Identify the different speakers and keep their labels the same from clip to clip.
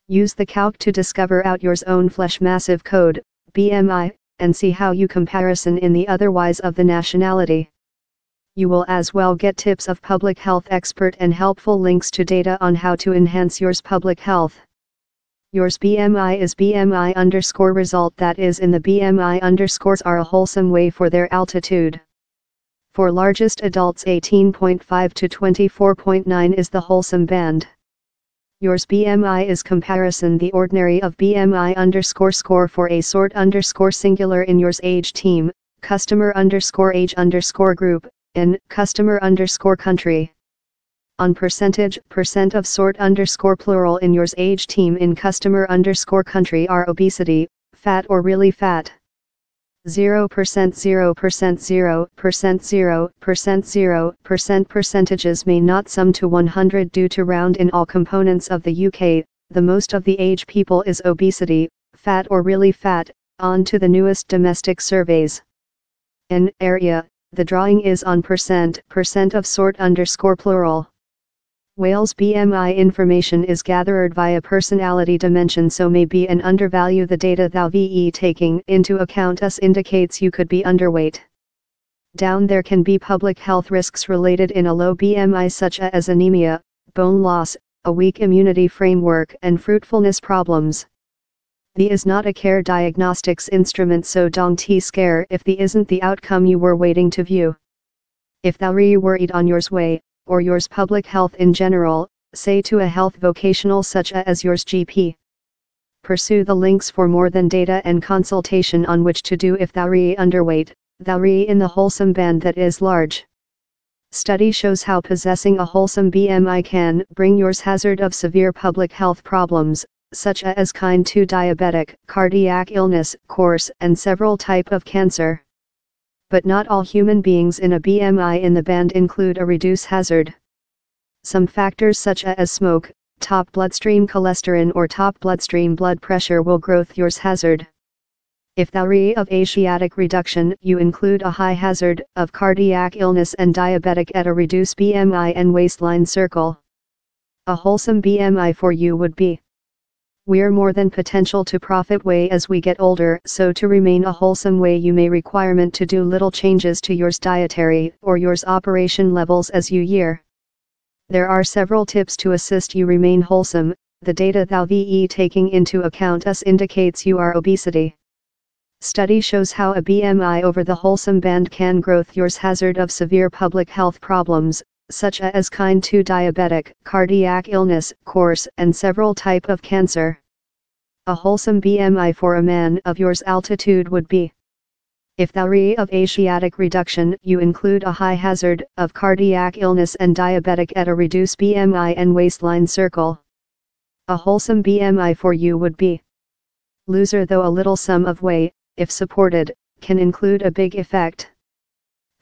Speaker 1: Use the calc to discover out your own flesh massive code, BMI, and see how you comparison in the otherwise of the nationality. You will as well get tips of public health expert and helpful links to data on how to enhance yours public health. Yours BMI is BMI underscore result, that is in the BMI underscores are a wholesome way for their altitude. For largest adults 18.5 to 24.9 is the wholesome band. Yours BMI is comparison the ordinary of BMI underscore score for a sort underscore singular in yours age team, customer underscore age underscore group, and customer underscore country. On percentage, percent of sort underscore plural in yours age team in customer underscore country are obesity, fat or really fat. 0%, 0%, 0%, 0%, 0%. Percentages may not sum to 100 due to round in all components of the UK, the most of the age people is obesity, fat or really fat, on to the newest domestic surveys. In area, the drawing is on percent of sort underscore plural. Wales BMI information is gathered via personality dimension, so may be an undervalue the data thou ve taking into account us indicates you could be underweight. Down there can be public health risks related in a low BMI such as anemia, bone loss, a weak immunity framework and fruitfulness problems. The is not a care diagnostics instrument, so don't t scare if the isn't the outcome you were waiting to view. If thou worried on yours way, or yours public health in general, say to a health vocational such as yours GP. Pursue the links for more than data and consultation on which to do if thou underweight, thou in the wholesome band that is large. Study shows how possessing a wholesome BMI can bring yours hazard of severe public health problems, such as kind 2 diabetic, cardiac illness, course, and several type of cancer. But not all human beings in a BMI in the band include a reduced hazard. Some factors such as smoke, top bloodstream cholesterol or top bloodstream blood pressure will growth yours hazard. If thou of Asiatic reduction, you include a high hazard of cardiac illness and diabetic at a reduced BMI and waistline circle. A wholesome BMI for you would be: we're more than potential to profit way as we get older, so to remain a wholesome way you may requirement to do little changes to yours dietary or yours operation levels as you year. There are several tips to assist you remain wholesome. The data thou ve taking into account us indicates you are obesity. Study shows how a BMI over the wholesome band can growth yours hazard of severe public health problems, such as kind 2 diabetic, cardiac illness, course, and several type of cancer. A wholesome BMI for a man of yours altitude would be: if thou of Asiatic reduction, you include a high hazard of cardiac illness and diabetic at a reduced BMI and waistline circle. A wholesome BMI for you would be: loser though a little sum of weight, if supported, can include a big effect.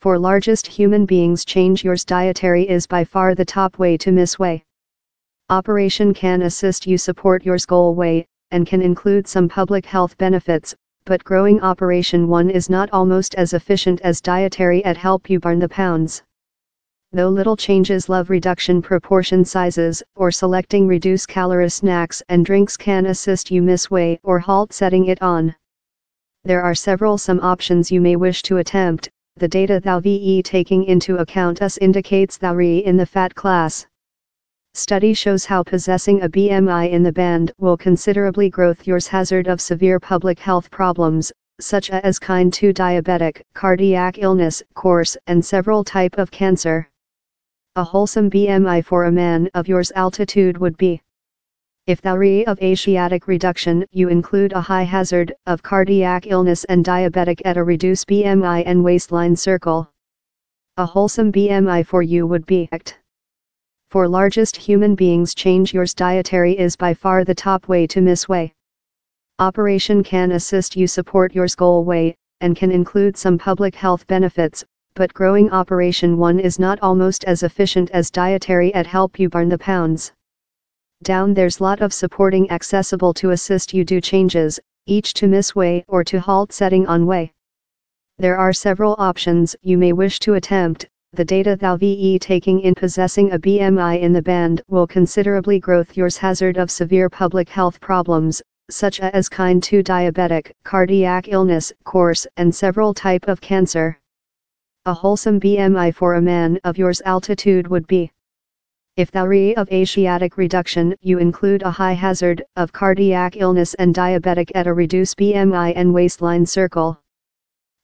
Speaker 1: For largest human beings change yours dietary is by far the top way to miss way. Operation can assist you support yours goal way, and can include some public health benefits, but growing Operation 1 is not almost as efficient as dietary at help you burn the pounds. Though little changes love reduction proportion sizes, or selecting reduced calorie snacks and drinks can assist you miss way or halt setting it on. There are some options you may wish to attempt. The data thou ve taking into account us indicates thou in the fat class. Study shows how possessing a BMI in the band will considerably growth yours hazard of severe public health problems, such as kind 2 diabetic, cardiac illness, course, and several type of cancer. A wholesome BMI for a man of yours altitude would be: if thou of Asiatic reduction, you include a high hazard of cardiac illness and diabetic at a reduced BMI and waistline circle. A wholesome BMI for you would be: for largest human beings change yours dietary is by far the top way to miss way. Operation can assist you support yours goal way, and can include some public health benefits, but growing Operation 1 is not almost as efficient as dietary at help you burn the pounds. Down there's lot of supporting accessible to assist you do changes, each to miss way or to halt setting on way. There are several options you may wish to attempt. the data thou ve taking in possessing a BMI in the band will considerably growth yours hazard of severe public health problems, such as kind 2 diabetic, cardiac illness, course, and several type of cancer. A wholesome BMI for a man of yours altitude would be: if thou re of Asiatic reduction, you include a high hazard of cardiac illness and diabetic at a reduced BMI and waistline circle.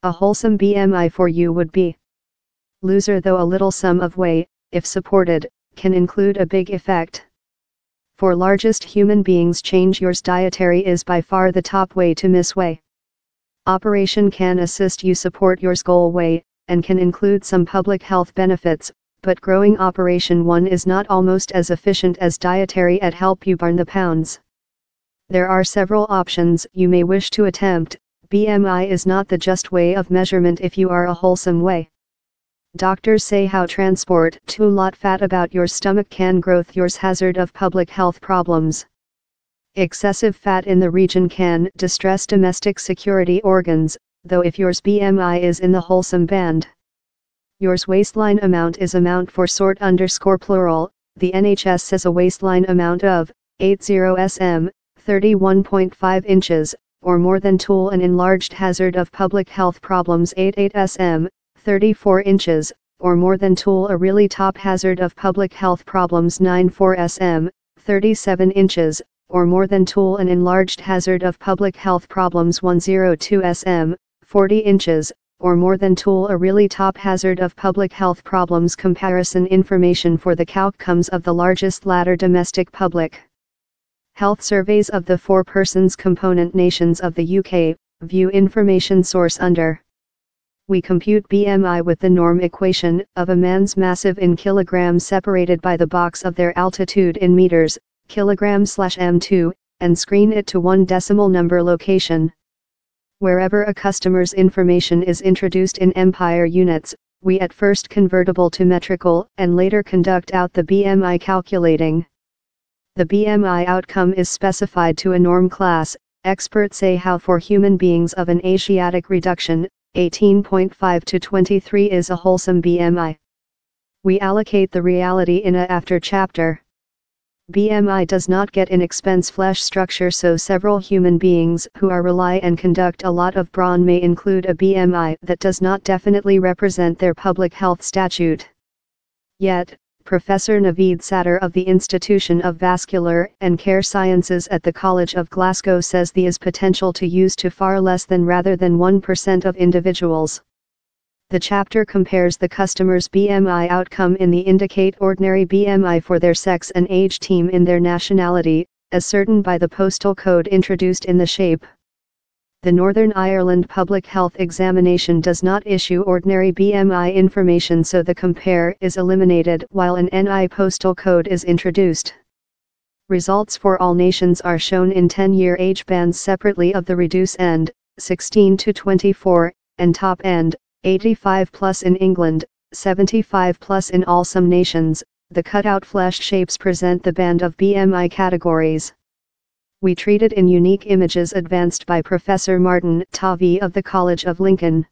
Speaker 1: A wholesome BMI for you would be: loser though a little sum of weight, if supported, can include a big effect. For largest human beings change yours dietary is by far the top way to miss weight. Operation can assist you support yours goal weight, and can include some public health benefits, but growing Operation 1 is not almost as efficient as dietary at help you burn the pounds. There are several options you may wish to attempt. BMI is not the just way of measurement if you are a wholesome way. Doctors say how transport too lot fat about your stomach can growth yours hazard of public health problems. Excessive fat in the region can distress domestic security organs, though if yours BMI is in the wholesome band. Yours waistline amount is amount for sort _ plural, the NHS says a waistline amount of 80 sm, 31.5 inches, or more than tool an enlarged hazard of public health problems 88 sm, 34 inches, or more than tool a really top hazard of public health problems 94 sm, 37 inches, or more than tool an enlarged hazard of public health problems 102 sm, 40 inches, or more than tool a really top hazard of public health problems comparison information for the outcomes of the largest latter domestic public health surveys of the 4 persons component nations of the UK, view information source under. We compute BMI with the norm equation of a man's massive in kilograms separated by the box of their altitude in meters, kilograms/m2, and screen it to 1 decimal number location. Wherever a customer's information is introduced in empire units, we at first convertible to metrical and later conduct out the BMI calculating. The BMI outcome is specified to a norm class. Experts say how for human beings of an Asiatic reduction, 18.5 to 23 is a wholesome BMI. We allocate the reality in a after chapter. BMI does not get in expense flesh structure, so several human beings who are rely and conduct a lot of brawn may include a BMI that does not definitely represent their public health statute. Yet, Professor Naveed Sattar of the Institution of Vascular and Care Sciences at the College of Glasgow says the is potential to use to far less than rather than 1% of individuals. The chapter compares the customer's BMI outcome in the indicate ordinary BMI for their sex and age team in their nationality, as certain by the postal code introduced in the shape. The Northern Ireland Public Health Examination does not issue ordinary BMI information, so the compare is eliminated while an NI postal code is introduced. Results for all nations are shown in 10-year age bands separately of the reduce end, 16 to 24, and top end, 85 plus in England, 75 plus in all some nations. The cutout flesh shapes present the band of BMI categories. We treated in unique images advanced by Professor Martin Tavi of the College of Lincoln.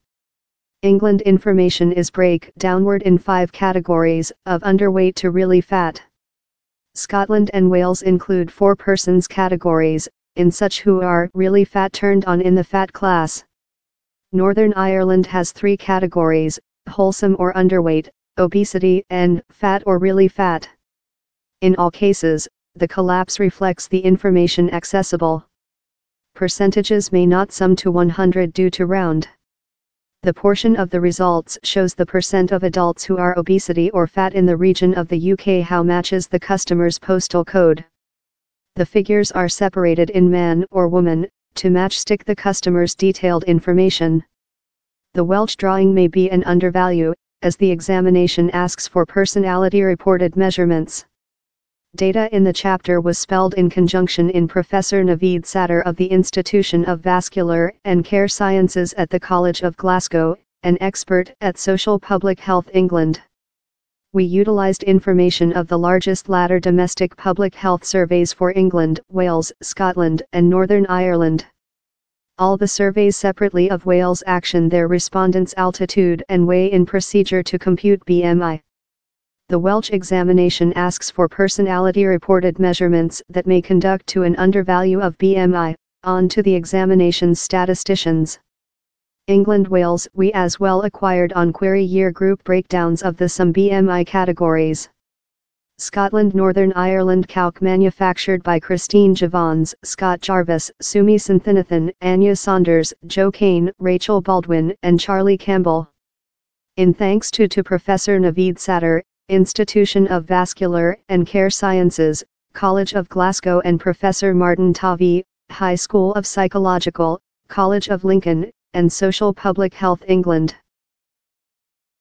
Speaker 1: England information is break downward in 5 categories, of underweight to really fat. Scotland and Wales include 4 persons categories, in such who are really fat turned on in the fat class. Northern Ireland has 3 categories, wholesome or underweight, obesity, and fat or really fat. In all cases, the collapse reflects the information accessible. Percentages may not sum to 100 due to round. The portion of the results shows the percent of adults who are obesity or fat in the region of the UK how matches the customer's postal code. The figures are separated in man or woman, to match stick the customer's detailed information. The Welch drawing may be an undervalue, as the examination asks for personality reported measurements. Data in the chapter was spelled in conjunction in Professor Naveed Sattar of the Institution of Vascular and Care Sciences at the College of Glasgow, an expert at Social Public Health England. We utilized information of the largest latter domestic public health surveys for England, Wales, Scotland, and Northern Ireland. All the surveys separately of Wales action their respondents' altitude and weigh-in procedure to compute BMI. The Welsh examination asks for personality-reported measurements that may conduct to an undervalue of BMI, on to the examination's statisticians. England-Wales we as well acquired on query year group breakdowns of the some BMI categories. Scotland-Northern Ireland calc manufactured by Christine Javons, Scott Jarvis, Sumi Santhinathan, Anya Saunders, Joe Kane, Rachel Baldwin and Charlie Campbell. In thanks to Professor Naveed Sattar, Institution of Vascular and Care Sciences, College of Glasgow and Professor Martin Tovey, High School of Psychological, College of Lincoln, and Social Public Health England.